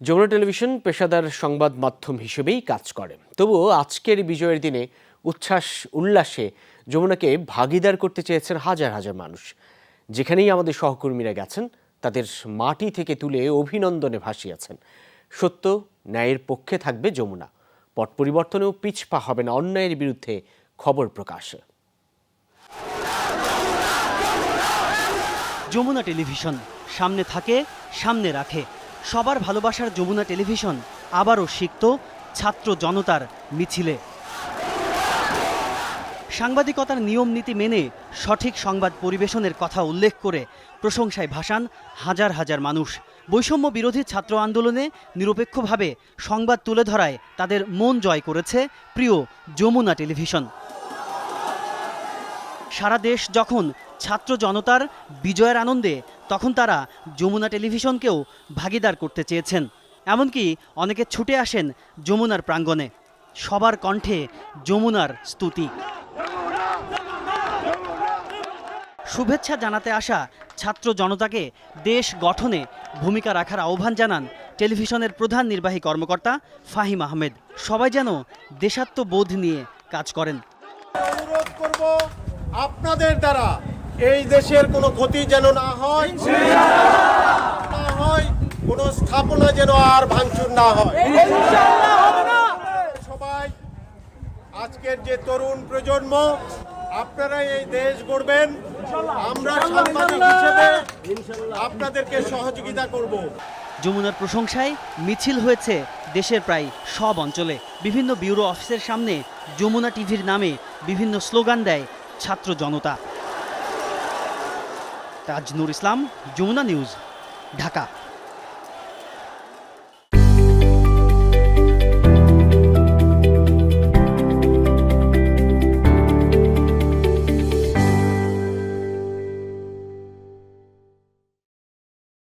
Jamuna television পেশাদার সংবাদ মাধ্যম হিসেবেই কাজ করে। তবুও আজকের বিজয়ের দিনে উল্লাসে যমুনাকে ভাগিদার করতে চেয়েছেন হাজার হাজার মানুষ। যেখানেই আমাদের সহকর্মীরা গেছেন তাদের মাটি থেকে তুলে অভিনন্দনে ভাসিয়েছেন। সত্য ন্যায়ের পক্ষে থাকবে যমুনা, পট পরিবর্তনেও পিছপা হবে না অন্যায়ের বিরুদ্ধে খবর প্রকাশ। যমুনা টেলিভিশন সামনে থাকে, সামনে রাখে। সবার ভালোবাসার যমুনা টেলিভিশন আবারও সিক্ত ছাত্র জনতার মিছিলে। সাংবাদিকতার নিয়ম নীতি মেনে সঠিক সংবাদ পরিবেশনের কথা উল্লেখ করে প্রশংসায় ভাসান হাজার হাজার মানুষ। বৈষম্য বিরোধী ছাত্র আন্দোলনে নিরপেক্ষভাবে সংবাদ তুলে ধরায় তাদের মন জয় করেছে প্রিয় যমুনা টেলিভিশন। সারা দেশ যখন ছাত্র জনতার বিজয়ের আনন্দে, তখন তারা যমুনা টেলিভিশনকেও ভাগিদার করতে চেয়েছেন। এমনকি অনেকে ছুটে আসেন যমুনার প্রাঙ্গণে। সবার কণ্ঠে যমুনার স্তুতি। শুভেচ্ছা জানাতে আসা ছাত্র জনতাকে দেশ গঠনে ভূমিকা রাখার আহ্বান জানান টেলিভিশনের প্রধান নির্বাহী কর্মকর্তা ফাহিম আহমেদ। সবাই যেন দেশাত্মবোধ নিয়ে কাজ করেন। অনুরোধ করব, আপনাদের দ্বারা এই দেশের কোনো ক্ষতি যেন না হয়, কোনো স্থাপনা যেন আর ভাঙচুর না হয়। সবাই আজকের যে তরুণ প্রজন্ম, আপনারা এই দেশ গড়বেন। আমরা সাংবাদিক হিসেবে আপনাদেরকে সহযোগিতা করব। যমুনার প্রশংসায় মিছিল হয়েছে দেশের প্রায় সব অঞ্চলে। বিভিন্ন ব্যুরো অফিসের সামনে যমুনা টিভির নামে বিভিন্ন স্লোগান দেয় ছাত্র জনতা। তাজনুর ইসলাম, যমুনা নিউজ, ঢাকা।